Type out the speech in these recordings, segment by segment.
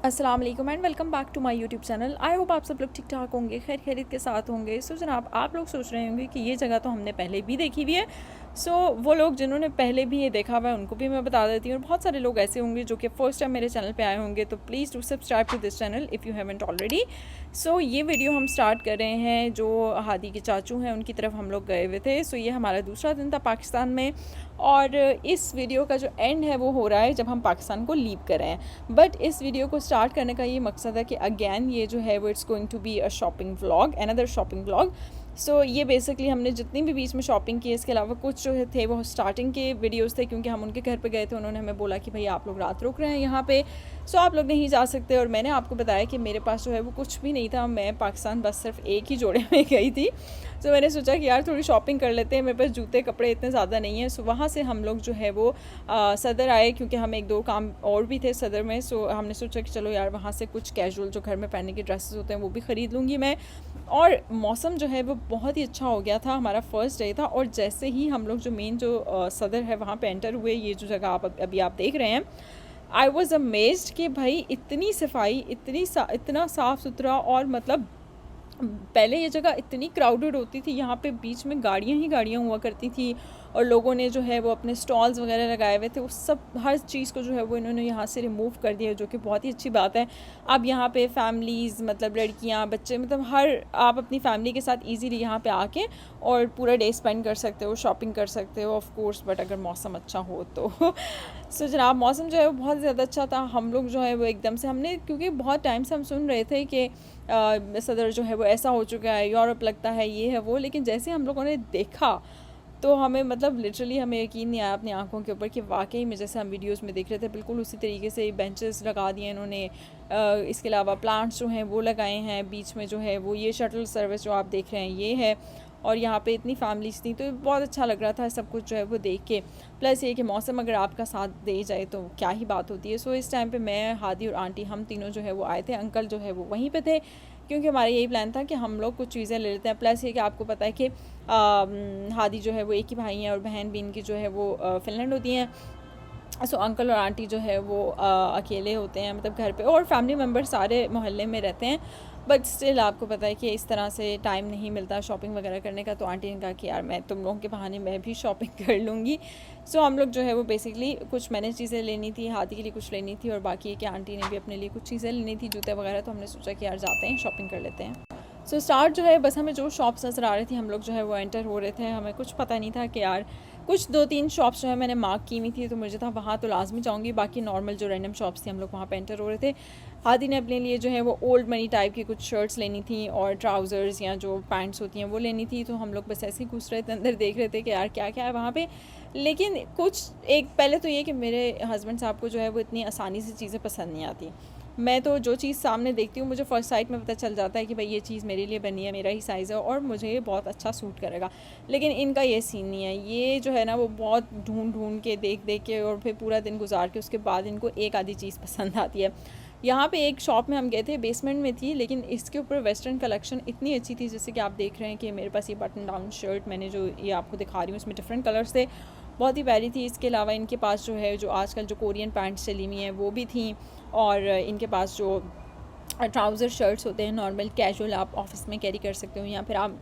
अस्सलाम वालेकुम and welcome back to my YouTube channel. I hope आप सब लोग ठीक ठाक होंगे, खैर खैरियत के साथ होंगे। सो जनाब, आप लोग सोच रहे होंगे कि ये जगह तो हमने पहले भी देखी हुई है। सो वो लोग जिन्होंने पहले भी ये देखा हुआ है उनको भी मैं बता देती हूँ, और बहुत सारे लोग ऐसे होंगे जो कि फ़र्स्ट टाइम मेरे चैनल पे आए होंगे, तो please do subscribe to this channel if you haven't already. So ये वीडियो हम स्टार्ट कर रहे हैं, जो हादी के चाचू हैं उनकी तरफ हम लोग गए हुए थे। सो ये हमारा दूसरा दिन था पाकिस्तान में, और इस वीडियो का जो एंड है वो हो रहा है जब हम पाकिस्तान को लीव कर रहे हैं। बट इस वीडियो को स्टार्ट करने का ये मकसद है कि अगेन ये जो है वो it's going to be a shopping vlog, another shopping vlog. So ये बेसिकली हमने जितनी भी बीच में शॉपिंग की, इसके अलावा कुछ जो थे वो स्टार्टिंग के वीडियोस थे, क्योंकि हम उनके घर पे गए थे। उन्होंने हमें बोला कि भाई आप लोग रात रुक रहे हैं यहाँ पे, सो आप लोग नहीं जा सकते। और मैंने आपको बताया कि मेरे पास जो है वो कुछ भी नहीं था, मैं पाकिस्तान बस सिर्फ एक ही जोड़े में गई थी। सो मैंने सोचा कि यार थोड़ी शॉपिंग कर लेते हैं, मेरे पास जूते कपड़े इतने ज़्यादा नहीं है। सो वहाँ से हम लोग जो है वो सदर आए, क्योंकि हम एक दो काम और भी थे सदर में। सो हमने सोचा कि चलो यार वहाँ से कुछ कैजुअल जो घर में पहनने के ड्रेसेस होते हैं वो भी ख़रीद लूँगी मैं। और मौसम जो है वो बहुत ही अच्छा हो गया था, हमारा फ़र्स्ट डे था। और जैसे ही हम लोग जो मेन जो सदर है वहाँ पे एंटर हुए, ये जो जगह आप अभी आप देख रहे हैं, आई वॉज़ अमेज्ड कि भाई इतनी सफाई, इतना साफ़ सुथरा। और मतलब पहले ये जगह इतनी क्राउडेड होती थी, यहाँ पे बीच में गाड़ियाँ ही गाड़ियाँ हुआ करती थी, और लोगों ने जो है वो अपने स्टॉल्स वगैरह लगाए हुए थे। उस सब हर चीज़ को जो है वो इन्होंने यहाँ से रिमूव कर दिया, जो कि बहुत ही अच्छी बात है। अब यहाँ पे फैमिलीज़, मतलब लड़कियाँ, बच्चे, मतलब हर आप अपनी फैमिली के साथ इजीली यहाँ पे आके और पूरा डे स्पेंड कर सकते हो, शॉपिंग कर सकते हो ऑफ कोर्स, बट अगर मौसम अच्छा हो तो। सो जनाब, मौसम जो है वो बहुत ज़्यादा अच्छा था। हम लोग जो है वो एकदम से हमने, क्योंकि बहुत टाइम से हम सुन रहे थे कि सदर जो है वो ऐसा हो चुका है, यूरोप लगता है, ये है वो। लेकिन जैसे हम लोगों ने देखा तो हमें, मतलब लिटरली हमें यकीन नहीं आया अपनी आंखों के ऊपर कि वाकई में जैसे हम वीडियोस में देख रहे थे बिल्कुल उसी तरीके से बेंचेस लगा दिए इन्होंने। इसके अलावा प्लांट्स जो हैं वो लगाए हैं, बीच में जो है वो ये शटल सर्विस जो आप देख रहे हैं ये है। और यहाँ पे इतनी फैमिलीज थी, तो बहुत अच्छा लग रहा था सब कुछ जो है वो देख के। प्लस ये कि मौसम अगर आपका साथ दे जाए तो क्या ही बात होती है। सो इस टाइम पे मैं, हादी और आंटी, हम तीनों जो है वो आए थे। अंकल जो है वो वहीं पे थे, क्योंकि हमारा यही प्लान था कि हम लोग कुछ चीज़ें ले लेते हैं। प्लस ये कि आपको पता है कि हादी जो है वो एक ही भाई हैं, और बहन भी इनकी जो है वो फ़िनलैंड होती हैं। सो अंकल और आंटी जो है वो अकेले होते हैं, मतलब घर पे, और फैमिली मेम्बर सारे मोहल्ले में रहते हैं। बट स्टिल आपको पता है कि इस तरह से टाइम नहीं मिलता शॉपिंग वगैरह करने का। तो आंटी ने कहा कि यार मैं तुम लोगों के बहाने मैं भी शॉपिंग कर लूँगी। सो हम लोग जो है वो बेसिकली कुछ मैंने चीज़ें लेनी थी, हाथी के लिए कुछ लेनी थी, और बाकी कि आंटी ने भी अपने लिए कुछ चीज़ें लेनी थी, जूते वगैरह। तो हमने सोचा कि यार जाते हैं शॉपिंग कर लेते हैं। सो स्टार्ट जो है, बस हमें जो शॉप्स नज़र आ रही थी हम लोग जो है वो एंटर हो रहे थे। हमें कुछ पता नहीं था कि यार कुछ 2-3 शॉप्स जो है मैंने मार्क की हुई थी, तो मुझे था वहाँ तो लाजमी जाऊँगी। बाकी नॉर्मल जो रैंडम शॉप्स थी हम लोग वहाँ पे एंटर हो रहे थे। हादी ने अपने लिए जो है वो ओल्ड मनी टाइप की कुछ शर्ट्स लेनी थी, और ट्राउज़र्स या जो पैंट्स होती हैं वो लेनी थी। तो हम लोग बस ऐसे ही घुस रहे थे, अंदर देख रहे थे कि यार क्या क्या है वहाँ पे। लेकिन कुछ एक पहले तो ये कि मेरे हस्बैंड साहब को जो है वो इतनी आसानी से चीज़ें पसंद नहीं आती। मैं तो जो चीज़ सामने देखती हूँ मुझे फ़र्स्ट साइट में पता चल जाता है कि भाई ये चीज़ मेरे लिए बनी है, मेरा ही साइज़ है, और मुझे ये बहुत अच्छा सूट करेगा। लेकिन इनका ये सीन नहीं है। ये जो है ना वो बहुत ढूंढ ढूंढ के, देख देख के, और फिर पूरा दिन गुजार के उसके बाद इनको एक आधी चीज़ पसंद आती है। यहाँ पे एक शॉप में हम गए थे, बेसमेंट में थी, लेकिन इसके ऊपर वेस्टर्न कलेक्शन इतनी अच्छी थी। जैसे कि आप देख रहे हैं कि मेरे पास ये बटन डाउन शर्ट मैंने जो ये आपको दिखा रही हूँ, इसमें डिफरेंट कलर्स थे, बहुत ही प्यारी थी। इसके अलावा इनके पास जो है जो आजकल जो कोरियन पैंट्स चली हुई हैं वो भी थी, और इनके पास जो ट्राउज़र शर्ट्स होते हैं नॉर्मल कैजुअल, आप ऑफिस में कैरी कर सकते हो या फिर आप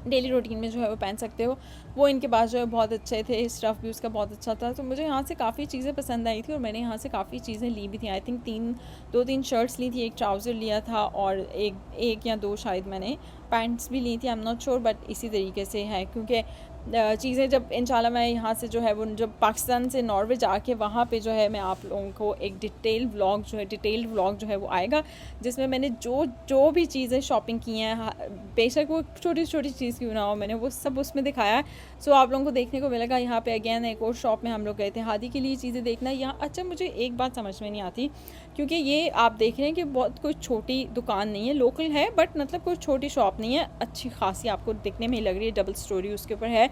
डेली रूटीन में जो है वो पहन सकते हो, वो इनके पास जो है बहुत अच्छे थे। स्टफ़ भी उसका बहुत अच्छा था। तो मुझे यहाँ से काफ़ी चीज़ें पसंद आई थी, और मैंने यहाँ से काफ़ी चीज़ें ली भी थी। आई थिंक 2-3 शर्ट्स ली थी, एक ट्राउज़र लिया था, और एक या 2 शायद मैंने पैंट्स भी ली थी, आई एम नॉट श्योर, बट इसी तरीके से है। क्योंकि चीज़ें जब इंशाल्लाह मैं यहाँ से जो है वो, जब पाकिस्तान से नॉर्वे जाके वहाँ पे जो है मैं आप लोगों को एक डिटेल्ड व्लॉग जो है वो आएगा, जिसमें मैंने जो भी चीज़ें शॉपिंग की हैं, बेशक वो छोटी छोटी चीज़ क्यों ना हो, मैंने वो सब उसमें दिखाया है। सो आप लोगों को देखने को मिलेगा। यहाँ पे अगेन एक और शॉप में हम लोग गए थे हादी के लिए चीज़ें देखना। यहाँ अच्छा, मुझे एक बात समझ में नहीं आती, क्योंकि ये आप देख रहे हैं कि बहुत कोई छोटी दुकान नहीं है, लोकल है, बट मतलब कोई छोटी शॉप नहीं है, अच्छी खासी आपको दिखने में ही लग रही है, डबल स्टोरी उसके ऊपर है।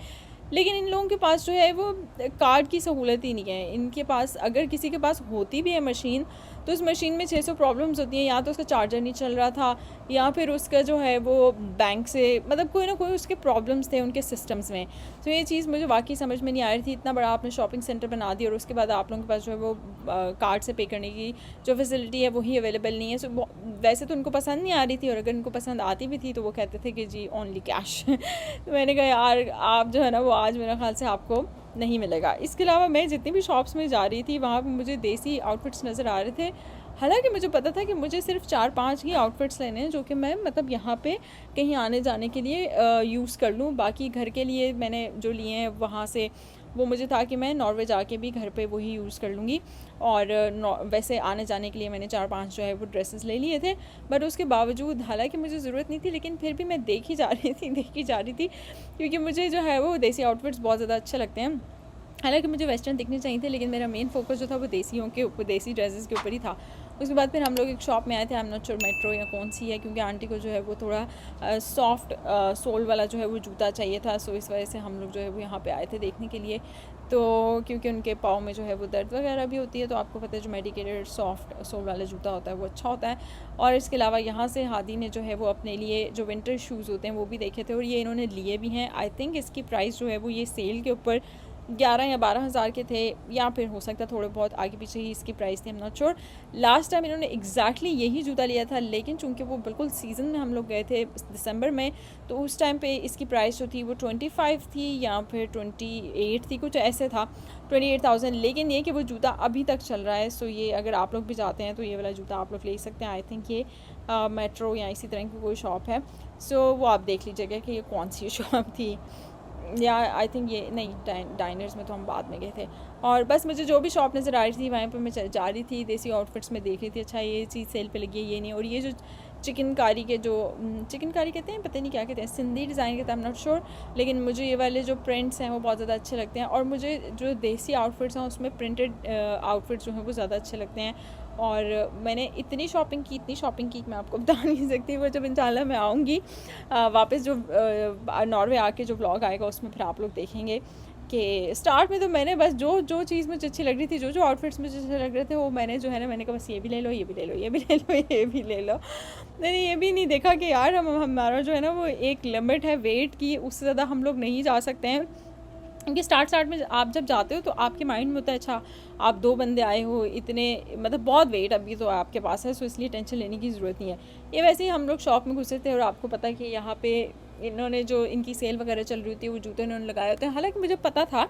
लेकिन इन लोगों के पास जो है वो कार्ड की सहूलत ही नहीं है। इनके पास अगर किसी के पास होती भी है मशीन, तो उस मशीन में 600 प्रॉब्लम्स होती हैं, या तो उसका चार्जर नहीं चल रहा था, या फिर उसका जो है वो बैंक से मतलब कोई ना कोई उसके प्रॉब्लम्स थे उनके सिस्टम्स में। तो ये चीज़ मुझे वाकई समझ में नहीं आ रही थी। इतना बड़ा आपने शॉपिंग सेंटर बना दिया और उसके बाद आप लोगों के पास जो है वो कार्ड से पे करने की जो फैसिलिटी है वही अवेलेबल नहीं है। सो वैसे तो उनको पसंद नहीं आ रही थी, और अगर उनको पसंद आती भी थी तो वो कहते थे कि जी ओनली कैश। तो मैंने कहा यार आप जो है ना वो आज मेरे ख्याल से आपको नहीं मिलेगा। इसके अलावा मैं जितनी भी शॉप्स में जा रही थी वहाँ पर मुझे देसी आउटफिट्स नज़र आ रहे थे। हालांकि मुझे पता था कि मुझे सिर्फ 4-5 ही आउटफिट्स लेने हैं जो कि मैं मतलब यहाँ पे कहीं आने जाने के लिए यूज़ कर लूँ। बाकी घर के लिए मैंने जो लिए हैं वहाँ से वो मुझे था कि मैं नॉर्वे जाके भी घर पे वही यूज़ कर लूँगी। और वैसे आने जाने के लिए मैंने 4-5 जो है वो ड्रेसेस ले लिए थे। बट उसके बावजूद हालांकि मुझे ज़रूरत नहीं थी, लेकिन फिर भी मैं देखी जा रही थी क्योंकि मुझे जो है वो देसी आउटफिट्स बहुत ज़्यादा अच्छे लगते हैं। हालांकि मुझे वेस्टर्न दिखने चाहिए थे, लेकिन मेरा मेन फोकस जो था वो देसियों के ऊपर, देसी ड्रेसेस के ऊपर ही था। उसके बाद फिर हम लोग एक शॉप में आए थे, आई एम नॉट श्योर मेट्रो या कौन सी है, क्योंकि आंटी को जो है वो थोड़ा सॉफ्ट सोल वाला जो है वो जूता चाहिए था। सो इस वजह से हम लोग जो है वो यहाँ पे आए थे देखने के लिए। तो क्योंकि उनके पाँव में जो है वो दर्द वगैरह भी होती है, तो आपको पता है जो मेडिकेटेड सॉफ्ट सोल वाला जूता होता है वो अच्छा होता है। और इसके अलावा यहाँ से हादी ने जो है वो अपने लिए जो विंटर शूज़ होते हैं वो भी देखे थे, और ये इन्होंने लिए भी हैं। आई थिंक इसकी प्राइस जो है वो ये सेल के ऊपर 11 या 12 हज़ार के थे, या फिर हो सकता है थोड़े बहुत आगे पीछे ही इसकी प्राइस थी, आई am not sure. Last time इन्होंने एग्जैक्टली यही जूता लिया था, लेकिन चूंकि वो बिल्कुल सीज़न में हम लोग गए थे दिसंबर में, तो उस टाइम पे इसकी प्राइस जो थी वो 25 थी या फिर 28 थी, कुछ ऐसे था, 28,000। लेकिन ये कि वो जूता अभी तक चल रहा है। सो ये अगर आप लोग भी जाते हैं तो ये वाला जूता आप लोग ले सकते हैं। आई थिंक ये मेट्रो या इसी तरह की कोई शॉप है। सो वो आप देख लीजिएगा कि ये कौन सी शॉप थी, या आई थिंक ये नहीं, डाइनर्स में तो हम बाद में गए थे। और बस मुझे जो भी शॉप नज़र आ रही थी वहाँ पर मैं जा रही थी, देसी आउटफिट्स में देख रही थी, अच्छा ये चीज़ सेल पे लगी है, ये नहीं। और ये जो चिकनकारी के जो चिकनकारी कहते हैं, पता नहीं क्या कहते हैं, सिंधी डिज़ाइन कहते हैं, आई एम नॉट श्योर, लेकिन मुझे ये वाले जो प्रिंट्स हैं वो बहुत ज़्यादा अच्छे लगते हैं। और मुझे जो देसी आउटफिट्स हैं उसमें प्रिंटेड आउटफिट्स जो हैं वो ज़्यादा अच्छे लगते हैं। और मैंने इतनी शॉपिंग की मैं आपको बता नहीं सकती। वो जब इंशाल्लाह मैं आऊँगी वापस, जो नॉर्वे आके जो व्लॉग आएगा उसमें फिर आप लोग देखेंगे कि स्टार्ट में तो मैंने बस जो चीज़ मुझे अच्छी लग रही थी, जो आउटफिट्स मुझे अच्छे लग रहे थे, वो मैंने जो है ना, मैंने कहा बस ये भी ले लो, ये भी ले लो, ये भी ले लो, ये भी ले लो। मैंने ये भी नहीं देखा कि यार हमारा जो है ना वो एक लिमिट है वेट की, उससे ज़्यादा हम लोग नहीं जा सकते हैं। क्योंकि स्टार्ट में आप जब जाते हो तो आपके माइंड में होता है अच्छा आप 2 बंदे आए हो, इतने मतलब बहुत वेट अभी तो आपके पास है, सो इसलिए टेंशन लेने की ज़रूरत नहीं है। ये वैसे ही हम लोग शॉप में घुसे थे, और आपको पता है कि यहाँ पे इन्होंने जो इनकी सेल वगैरह चल रही थी वो जूते इन्होंने लगाए होते हैं। हालांकि मुझे पता था,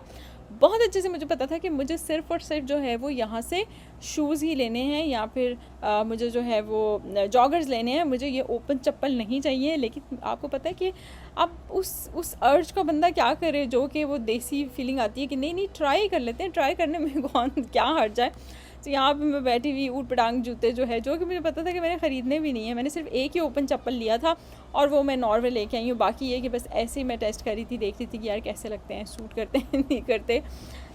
बहुत अच्छे से मुझे पता था कि मुझे सिर्फ़ और सिर्फ जो है वो यहाँ से शूज़ ही लेने हैं, या फिर मुझे जो है वो जॉगर्स लेने हैं, मुझे ये ओपन चप्पल नहीं चाहिए। लेकिन आपको पता है कि अब उस अर्ज का बंदा क्या करे, जो कि वो देसी फीलिंग आती है कि नहीं ट्राई कर लेते हैं, ट्राई करने में कौन क्या हर्ज जाए। तो यहाँ पे मैं बैठी हुई ऊट पटांग जूते जो है, जो कि मुझे पता था कि मैंने ख़रीदने भी नहीं है, मैंने सिर्फ एक ही ओपन चप्पल लिया था और वो मैं नॉर्वे लेके आई हूँ। बाकी ये कि बस ऐसे ही मैं टेस्ट कर रही थी, देख रही थी कि यार कैसे लगते हैं, सूट करते हैं नहीं करते।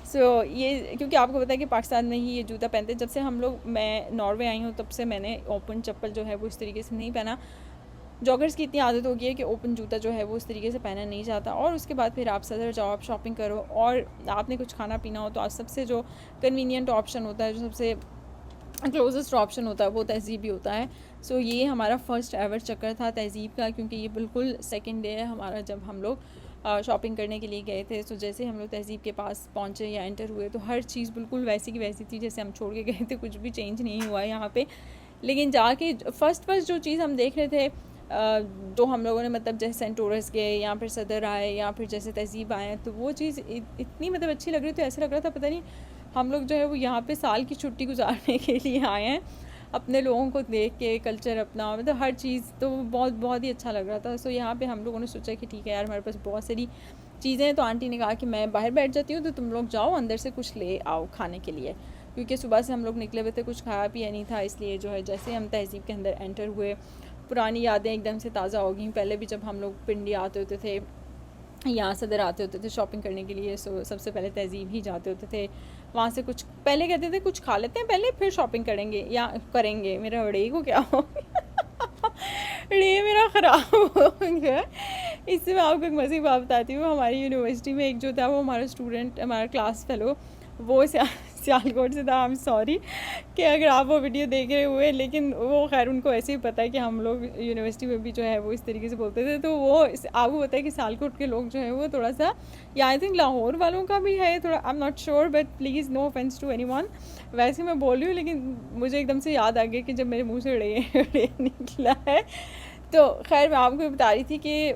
सो ये क्योंकि आपको पता है कि पाकिस्तान में ही ये जूता पहनते हैं। जब से मैं नॉर्वे आई हूँ तब से मैंने ओपन चप्पल जो है वो इस तरीके से नहीं पहना। जॉगर्स की इतनी आदत हो गई है कि ओपन जूता जो है वो उस तरीके से पहना नहीं जाता। और उसके बाद फिर आप सदर जाओ, आप शॉपिंग करो, और आपने कुछ खाना पीना हो तो आप सबसे जो कन्वीनियंट ऑप्शन होता है, जो सबसे क्लोजेस्ट ऑप्शन होता है, वो तहज़ीब ही होता है। सो ये हमारा फ़र्स्ट एवर चक्कर था तहज़ीब का, क्योंकि ये बिल्कुल सेकंड डे है हमारा जब हम लोग शॉपिंग करने के लिए गए थे। सो जैसे हम लोग तहज़ीब के पास पहुँचे या एंटर हुए तो हर चीज़ बिल्कुल वैसी की वैसी थी जैसे हम छोड़ के गए थे, कुछ भी चेंज नहीं हुआ है यहाँ पे। लेकिन जाके फ़र्स्ट जो चीज़ हम देख रहे थे, जो हम लोगों ने मतलब जैसे सेंट टोरस गए या फिर सदर आए या फिर जैसे तहज़ीब आए, तो वो चीज़ इतनी मतलब अच्छी लग रही थी, ऐसा लग रहा था पता नहीं हम लोग जो है वो यहाँ पे साल की छुट्टी गुजारने के लिए आए हैं, अपने लोगों को देख के, कल्चर अपना, मतलब हर चीज़ तो बहुत ही अच्छा लग रहा था। सो यहाँ पे हम लोगों ने सोचा कि ठीक है यार, हमारे पास बहुत सारी चीज़ें हैं, तो आंटी ने कहा कि मैं बाहर बैठ जाती हूँ, तो तुम लोग जाओ अंदर से कुछ ले आओ खाने के लिए, क्योंकि सुबह से हम लोग निकले हुए थे, कुछ खाया पिया नहीं था। इसलिए जो है जैसे हम तहज़ीब के अंदर एंटर हुए, पुरानी यादें एकदम से ताज़ा हो गई। पहले भी जब हम लोग पिंडी आते होते थे, यहाँ सदर आते होते थे शॉपिंग करने के लिए, सो सबसे पहले तहज़ीब ही जाते होते थे। वहाँ से कुछ पहले कहते थे कुछ खा लेते हैं पहले, फिर शॉपिंग करेंगे। मेरा रे को क्या हो रे मेरा ख़राब हो गया। इससे मैं आपको एक मज़े बात बताती हूँ। हमारी यूनिवर्सिटी में एक जो था वो हमारा स्टूडेंट, हमारा क्लास फेलो, वो सियालकोट से था। आई एम सॉरी कि अगर आप वो वीडियो देख रहे हुए, लेकिन वो खैर उनको ऐसे ही पता है कि हम लोग यूनिवर्सिटी में भी जो है वो इस तरीके से बोलते थे। तो वो आपको पता है कि सियालकोट के लोग जो है वो थोड़ा सा, या आई थिंक लाहौर वालों का भी है थोड़ा, I am not sure, but please no offence to anyone. वैसे मैं बोल रही हूँ, लेकिन मुझे एकदम से याद आ गया कि जब मेरे मुँह से रे निकला है। तो खैर मैं आपको बता रही थी कि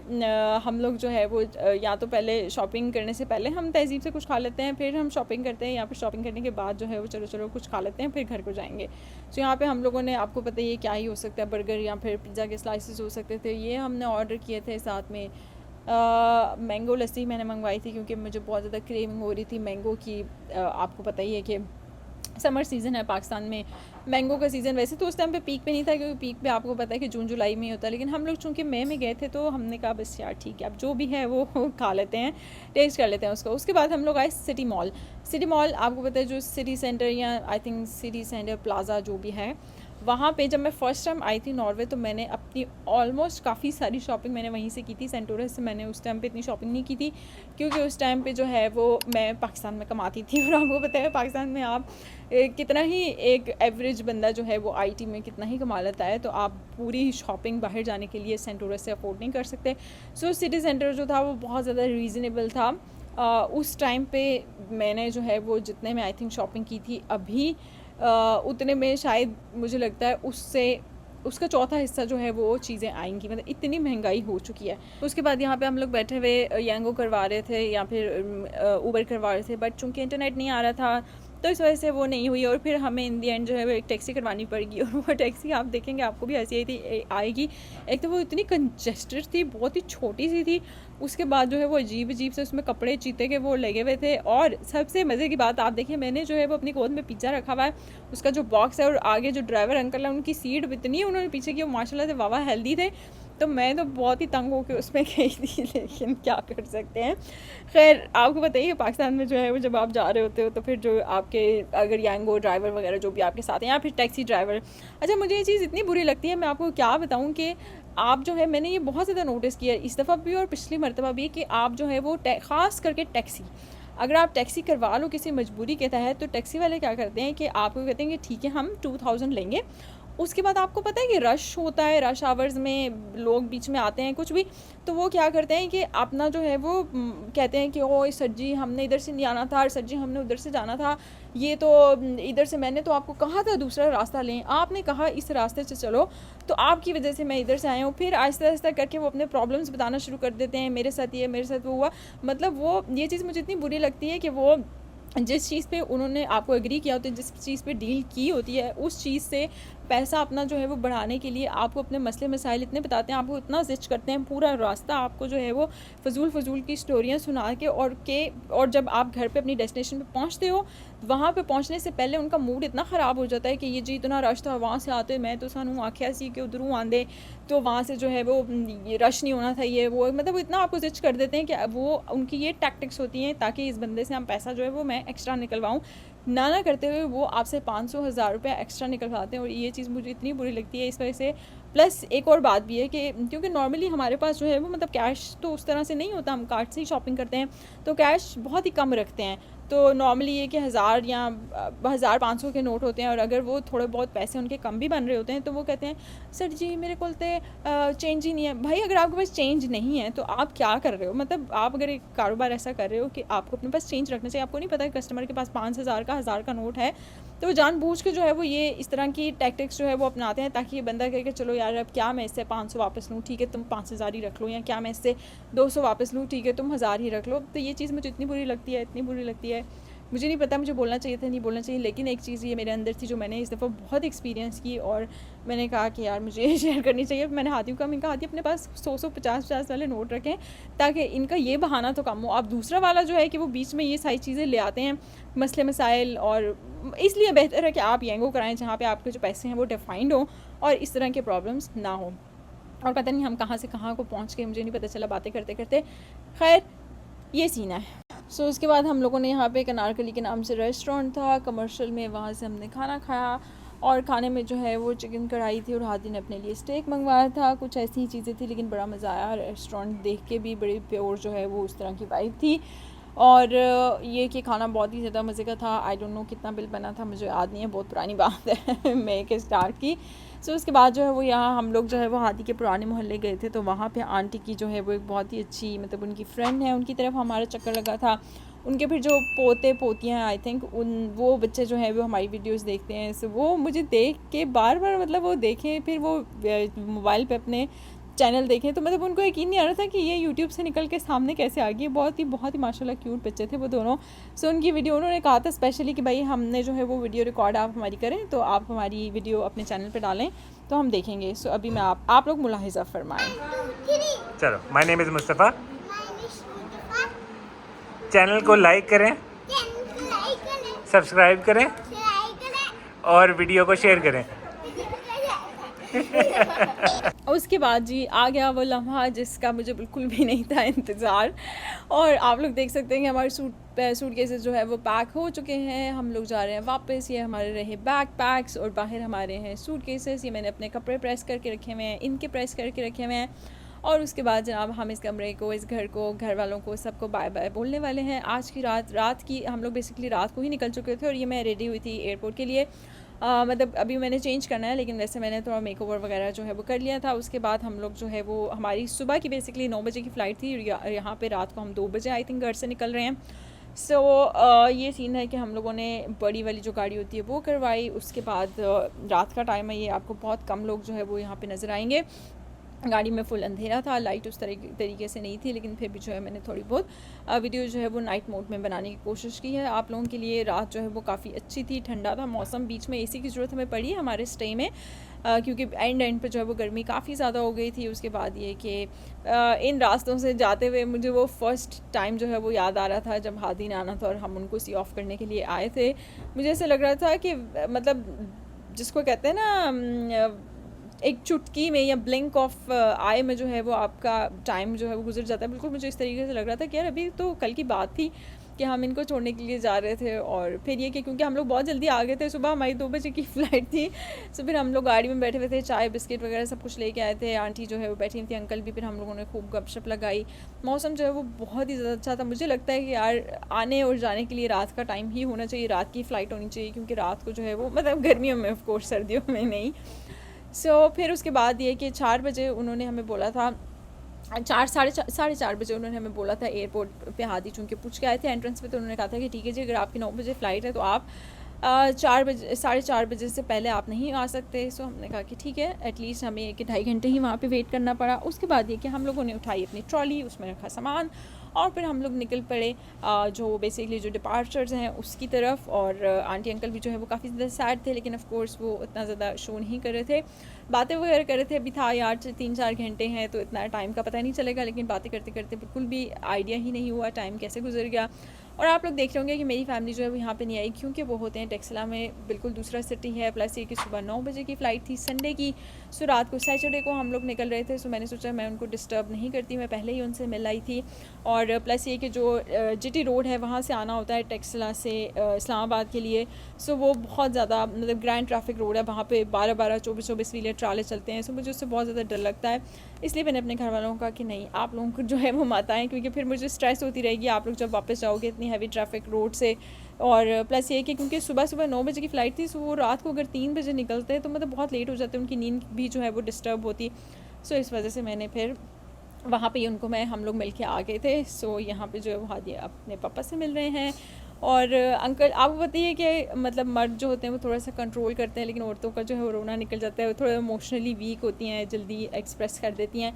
हम लोग जो है वो या तो पहले शॉपिंग करने से पहले हम तहज़ीब से कुछ खा लेते हैं, फिर हम शॉपिंग करते हैं, या फिर शॉपिंग करने के बाद जो है वो चलो कुछ खा लेते हैं, फिर घर को जाएंगे। तो यहाँ पे हम लोगों ने, आपको पता ही है क्या ही हो सकता है, बर्गर या फिर पिज़्ज़ा के स्लाइसेस हो सकते थे, ये हमने ऑर्डर किए थे। साथ में मैंगो लस्सी मैंने मंगवाई थी, क्योंकि मुझे बहुत ज़्यादा क्रेविंग हो रही थी मैंगो की। आपको पता ही है कि समर सीज़न है पाकिस्तान में, मैंगो का सीज़न। वैसे तो उस टाइम पे पीक पे नहीं था, क्योंकि पीक पे आपको पता है कि जून जुलाई में ही होता है, लेकिन हम लोग चूँकि मई में गए थे तो हमने कहा बस यार ठीक है, अब जो भी है वो खा लेते हैं, टेस्ट कर लेते हैं उसको। उसके बाद हम लोग आए सिटी मॉल। सिटी मॉल आपको पता है जो सिटी सेंटर, या I think city centre plaza जो भी है, वहाँ पे जब मैं फ़र्स्ट टाइम आई थी नॉर्वे, तो मैंने अपनी ऑलमोस्ट काफ़ी सारी शॉपिंग मैंने वहीं से की थी। सेंटोरस से मैंने उस टाइम पे इतनी शॉपिंग नहीं की थी, क्योंकि उस टाइम पे जो है वो मैं पाकिस्तान में कमाती थी। और आपको पता है पाकिस्तान में आप कितना ही एक एवरेज बंदा जो है वो आईटी में कितना ही कमा लेता है, तो आप पूरी शॉपिंग बाहर जाने के लिए सेंटोरस से अफोर्ड नहीं कर सकते। सो सिटी सेंटर जो था वो बहुत ज़्यादा रीज़नेबल था। उस टाइम पे मैंने जो है वो जितने में आई थिंक शॉपिंग की थी अभी, उतने में शायद मुझे लगता है उसका चौथा हिस्सा जो है वो चीज़ें आएंगी, मतलब इतनी महंगाई हो चुकी है। उसके बाद यहाँ पे हम लोग बैठे हुए यांगो करवा रहे थे या फिर ऊबर करवा रहे थे, बट चूँकि इंटरनेट नहीं आ रहा था तो इस वजह से वो नहीं हुई, और फिर हमें इन दी एंड जो है वो एक टैक्सी करवानी पड़ेगी। और वो टैक्सी आप देखेंगे आपको भी हंसी आएगी। एक तो वो इतनी कंजेस्टेड थी, बहुत ही छोटी सी थी, उसके बाद जो है वो अजीब से उसमें कपड़े चीते के वो लगे हुए थे। और सबसे मज़े की बात आप देखिए, मैंने जो है वो अपनी गोद में पिज़्ज़ा रखा हुआ है, उसका जो बॉक्स है, और आगे जो ड्राइवर अंकल है उनकी सीट इतनी उन्होंने पीछे की, वो माशाल्लाह से वाह हेल्दी थे। तो मैं तो बहुत ही तंग होकर उसमें गई थी, लेकिन क्या कर सकते हैं। खैर आपको बताइए पाकिस्तान में जो है वो जब आप जा रहे होते हो तो फिर जो आपके अगर यांगो ड्राइवर वगैरह जो भी आपके साथ हैं, या फिर टैक्सी ड्राइवर, अच्छा मुझे ये चीज़ इतनी बुरी लगती है, मैं आपको क्या बताऊँ कि आप जो है, मैंने ये बहुत ज़्यादा नोटिस किया इस दफ़ा भी और पिछली मरतबा भी, कि आप जो है वो ख़ास करके टैक्सी, अगर आप टैक्सी करवा लो किसी मजबूरी के तहत, तो टैक्सी वाले क्या करते हैं कि आपको कहते हैं कि ठीक है हम 2000 लेंगे। उसके बाद आपको पता है कि रश होता है, रश आवर्स में लोग बीच में आते हैं कुछ भी, तो वो क्या करते हैं कि अपना जो है वो कहते हैं कि ओ सर जी हमने इधर से नहीं आना था, और सर जी हमने उधर से जाना था, ये तो इधर से मैंने तो आपको कहा था दूसरा रास्ता लें, आपने कहा इस रास्ते से चलो, तो आपकी वजह से मैं इधर से आया हूँ। फिर आहिस्ता आहिस्ता करके वो अपने प्रॉब्लम्स बताना शुरू कर देते हैं, मेरे साथ ये, मेरे साथ वो हुआ। मतलब वो ये चीज़ मुझे इतनी बुरी लगती है कि वो जिस चीज़ पे उन्होंने आपको एग्री किया होता है, जिस चीज़ पे डील की होती है, उस चीज़ से पैसा अपना जो है वो बढ़ाने के लिए आपको अपने मसले मसाइल इतने बताते हैं, आपको इतना जिच करते हैं, पूरा रास्ता आपको जो है वो फजूल की स्टोरियाँ सुना के, और जब आप घर पे अपनी डेस्टिनेशन पे पहुंचते हो, वहाँ पे पहुंचने से पहले उनका मूड इतना ख़राब हो जाता है कि ये जी इतना रश था, वहाँ से आते मैं तो सानू आख्या सी कि उधरों आंदे, तो वहाँ से जो है वो ये रश नहीं होना था, ये वो, मतलब वो इतना आपको जिच कर देते हैं कि वो उनकी ये टैक्टिक्स होती हैं ताकि इस बंदे से हम पैसा जो है वो मैं एक्स्ट्रा निकलवाऊँ, ना करते हुए वो आपसे 500-1000 रुपये एक्स्ट्रा निकलवाते हैं। और ये चीज़ मुझे इतनी बुरी लगती है इस वजह से। प्लस एक और बात भी है कि क्योंकि नॉर्मली हमारे पास जो है वो मतलब कैश तो उस तरह से नहीं होता, हम कार्ड से ही शॉपिंग करते हैं, तो कैश बहुत ही कम रखते हैं। तो नॉर्मली ये कि 1000 या 1500 के नोट होते हैं, और अगर वो थोड़े बहुत पैसे उनके कम भी बन रहे होते हैं तो वो कहते हैं सर जी मेरे को चेंज ही नहीं है। भाई अगर आपके पास चेंज नहीं है तो आप क्या कर रहे हो, मतलब आप अगर एक कारोबार ऐसा कर रहे हो कि आपको अपने पास चेंज रखना चाहिए, आपको नहीं पता कि कस्टमर के पास 5000 का 1000 का नोट है, तो वो जानबूझ के जो है वो ये इस तरह की टैक्टिक्स जो है वो अपनाते हैं, ताकि ये बंदा कहे कि चलो यार अब क्या मैं इससे 500 वापस लूँ, ठीक है तुम 5000 ही रख लो, या क्या मैं इससे 200 वापस लूँ, ठीक है तुम 1000 ही रख लो। तो ये चीज़ मुझे इतनी बुरी लगती है, इतनी बुरी लगती है। मुझे नहीं पता मुझे बोलना चाहिए था नहीं बोलना चाहिए, लेकिन एक चीज़ ये मेरे अंदर थी जो मैंने इस दफ़ा बहुत एक्सपीरियंस की, और मैंने कहा कि यार मुझे शेयर करनी चाहिए। मैंने हाथी को इनका हाथी अपने पास 100 50 वाले नोट रखें, ताकि इनका ये बहाना तो कम हो। आप दूसरा वाला जो है कि वो बीच में ये सारी चीज़ें ले आते हैं, मसले मसाइल, और इसलिए बेहतर है कि आप येंगो कराएं जहाँ पे आपके जो पैसे हैं वो डिफाइंड हो और इस तरह के प्रॉब्लम्स ना हो। और पता नहीं हम कहाँ से कहाँ को पहुँच गए, मुझे नहीं पता चला बातें करते करते। खैर ये सीन है। सो उसके बाद हम लोगों ने यहाँ पे एक अनारकली के नाम से रेस्टोरेंट था कमर्शियल में, वहाँ से हमने खाना खाया, और खाने में जो है वो चिकन कढ़ाई थी, और हाथी ने अपने लिए स्टेक मंगवाया था। कुछ ऐसी ही चीज़ें थी, लेकिन बड़ा मज़ा आया। रेस्टोरेंट देख के भी बड़ी प्योर जो है वो उस तरह की वाइब थी। और ये कि खाना बहुत ही ज़्यादा मज़े का था। आई डोंट नो कितना बिल बना था, मुझे याद नहीं है, बहुत पुरानी बात है मई के स्टार्ट की। सो उसके बाद जो है वो यहाँ हम लोग जो है वो हाथी के पुराने मोहल्ले गए थे, तो वहाँ पे आंटी की जो है वो एक बहुत ही अच्छी मतलब उनकी फ्रेंड है, उनकी तरफ हमारा चक्कर लगा था। उनके फिर जो पोते पोतियाँ हैं आई थिंक वो बच्चे जो हैं वो हमारी वीडियोस देखते हैं। सो वो मुझे देख के बार बार मतलब वो देखें, फिर वो मोबाइल पे अपने चैनल देखें, तो मतलब उनको यकीन नहीं आ रहा था कि ये यूट्यूब से निकल के सामने कैसे आ गई। बहुत ही माशाल्लाह क्यूट बच्चे थे वो दोनों। सो उनकी वीडियो उन्होंने कहा था स्पेशली कि भाई हमने जो है वो वीडियो रिकॉर्ड आप हमारी करें, तो आप हमारी वीडियो अपने चैनल पे डालें तो हम देखेंगे। सो अभी मैं आप लोग मुलाहिज़ा फरमाएँ। चलो, my name is Mustafa. Channel को लाइक करें, सब्सक्राइब करें और वीडियो को शेयर करें। उसके बाद जी आ गया वो लम्हा जिसका मुझे बिल्कुल भी नहीं था इंतज़ार। और आप लोग देख सकते हैं कि हमारे सूट केसेस जो है वो पैक हो चुके हैं। हम लोग जा रहे हैं वापस। ये हमारे रहे बैग पैक्स और बाहर हमारे हैं सूट केसेस। ये मैंने अपने कपड़े प्रेस करके रखे हुए हैं, इनके प्रेस करके रखे हुए हैं। और उसके बाद जनाब हम इस कमरे को, इस घर को, घर वालों को सबको बाय बाय बोलने वाले हैं। आज की रात की हम लोग बेसिकली रात को ही निकल चुके थे और ये मैं रेडी हुई थी एयरपोर्ट के लिए। मतलब अभी मैंने चेंज करना है, लेकिन वैसे मैंने थोड़ा मेकओवर वगैरह जो है वो कर लिया था। उसके बाद हम लोग जो है वो हमारी सुबह की बेसिकली 9 बजे की फ़्लाइट थी और यहाँ पे रात को हम 2 बजे आई थिंक घर से निकल रहे हैं। सो ये सीन है कि हम लोगों ने बड़ी वाली जो गाड़ी होती है वो करवाई। उसके बाद रात का टाइम है, ये आपको बहुत कम लोग जो है वो यहाँ पे नज़र आएंगे। गाड़ी में फुल अंधेरा था, लाइट उस तरीके से नहीं थी, लेकिन फिर भी जो है मैंने थोड़ी बहुत वीडियो जो है वो नाइट मोड में बनाने की कोशिश की है आप लोगों के लिए। रात जो है वो काफ़ी अच्छी थी, ठंडा था मौसम। बीच में एसी की ज़रूरत हमें पड़ी हमारे स्टे में क्योंकि एंड पे जो है वो गर्मी काफ़ी ज़्यादा हो गई थी। उसके बाद ये कि इन रास्तों से जाते हुए मुझे वो फ़र्स्ट टाइम जो है वो याद आ रहा था जब हादी नाना था और हम उनको सी ऑफ़ करने के लिए आए थे। मुझे ऐसे लग रहा था कि मतलब जिसको कहते हैं ना एक चुटकी में या ब्लिंक ऑफ आई में जो है वो आपका टाइम जो है वो गुजर जाता है। बिल्कुल मुझे इस तरीके से लग रहा था कि यार अभी तो कल की बात थी कि हम इनको छोड़ने के लिए जा रहे थे। और फिर ये कि क्योंकि हम लोग बहुत जल्दी आ गए थे, सुबह हमारी 2 बजे की फ़्लाइट थी। सो फिर हम लोग गाड़ी में बैठे हुए थे, चाय बिस्किट वगैरह सब कुछ लेके आए थे। आंटी जो है वो बैठी थी, अंकल भी। फिर हम लोगों ने खूब गपशप लगाई। मौसम जो है वो बहुत ही ज़्यादा अच्छा था। मुझे लगता है कि यार आने और जाने के लिए रात का टाइम ही होना चाहिए, रात की फ़्लाइट होनी चाहिए, क्योंकि रात को जो है वो मतलब गर्मियों में ऑफकोर्स, सर्दियों में नहीं। फिर उसके बाद ये कि 4 बजे उन्होंने हमें बोला था, साढ़े चार बजे उन्होंने हमें बोला था एयरपोर्ट पे। हादी चूँकि पूछ के आए थे एंट्रेंस पे, तो उन्होंने कहा था कि ठीक है जी, अगर आपकी 9 बजे फ़्लाइट है तो आप 4 बजे से पहले आप नहीं आ सकते। सो हमने कहा कि ठीक है। एटलीस्ट हमें 1-2.5 घंटे ही वहाँ पे वेट करना पड़ा। उसके बाद ये कि हम लोगों ने उठाई अपनी ट्रॉली, उसमें रखा सामान और फिर हम लोग निकल पड़े जो बेसिकली जो डिपार्चर्स हैं उसकी तरफ। और आंटी अंकल भी जो है वो काफ़ी ज़्यादा सैड थे, लेकिन ऑफ कोर्स वो इतना ज़्यादा शो नहीं कर रहे थे, बातें वगैरह कर रहे थे। अभी था यार 3-4 घंटे हैं तो इतना टाइम का पता नहीं चलेगा, लेकिन बातें करते करते बिल्कुल भी आइडिया ही नहीं हुआ टाइम कैसे गुजर गया। और आप लोग देख रहे होंगे कि मेरी फैमिली जो है वो यहाँ पे नहीं आई, क्योंकि वो होते हैं टेक्सला में, बिल्कुल दूसरा सिटी है। प्लस ये कि सुबह 9 बजे की फ़्लाइट थी संडे की। सो रात को सैटरडे को हम लोग निकल रहे थे। सो मैंने सोचा मैं उनको डिस्टर्ब नहीं करती, मैं पहले ही उनसे मिल आई थी। और प्लस ये कि जो GT रोड है वहाँ से आना होता है टेक्सला से इस्लामाबाद के लिए। सो वो बहुत ज़्यादा मतलब ग्रैंड ट्रैफिक रोड है, वहाँ पे 12-12, 24-24 व्हीलर ट्राले चलते हैं। सो मुझे उससे बहुत ज़्यादा डर लगता है। इसलिए मैंने अपने घर वालों को कहा कि नहीं, आप लोगों को जो है वो मत आएँ, क्योंकि फिर मुझे स्ट्रेस होती रहेगी आप लोग जब वापस जाओगे इतनी हैवी ट्रैफिक रोड से। और प्लस ये कि क्योंकि सुबह 9 बजे की फ़्लाइट थी, सो वो रात को अगर 3 बजे निकलते तो मतलब बहुत लेट हो जाते, उनकी नींद भी जो है वो डिस्टर्ब होती। सो इस वजह से मैंने फिर वहाँ पे उनको हम लोग मिल के आ गए थे। सो यहाँ पे जो है वो हादी अपने पापा से मिल रहे हैं। और अंकल, आपको बताइए कि मतलब मर्द जो होते हैं वो थोड़ा सा कंट्रोल करते हैं, लेकिन औरतों का जो है वो रोना निकल जाता है, वो थोड़ा इमोशनली वीक होती हैं, जल्दी एक्सप्रेस कर देती हैं।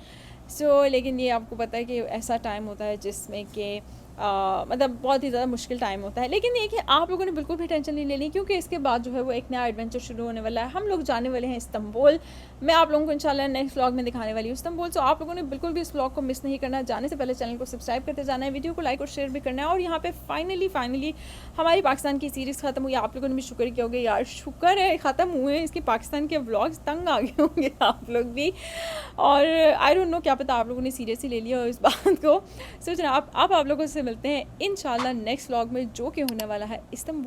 लेकिन ये आपको पता है कि ऐसा टाइम होता है जिसमें कि मतलब बहुत ही ज़्यादा मुश्किल टाइम होता है। लेकिन ये कि आप लोगों ने बिल्कुल भी टेंशन नहीं लेनी, क्योंकि इसके बाद जो है वो एक नया एडवेंचर शुरू होने वाला है। हम लोग जाने वाले हैं इस्तांबुल। मैं आप लोगों को इंशाल्लाह नेक्स्ट व्लॉग में दिखाने वाली हूँ इस्तांबुल। सो आप लोगों ने बिल्कुल भी इस व्लॉग को मिस नहीं करना। जाने से पहले चैनल को सब्सक्राइब करते जाना है, वीडियो को लाइक और शेयर भी करना है। और यहाँ पे फाइनली हमारी पाकिस्तान की सीरीज़ ख़त्म हुई। आप लोगों ने भी शुक्र किया होगा, यार शुक्र है ख़त्म हुए इसके पाकिस्तान के व्लॉग्स, तंग आ गए होंगे आप लोग भी। और आई डोंट नो, क्या पता आप लोगों ने सीरियसली ले लिया हो इस बात को। सो जनाब आप लोगों से मिलते हैं इंशाल्लाह नेक्स्ट व्लॉग में, जो कि होने वाला है इस्तांबुल।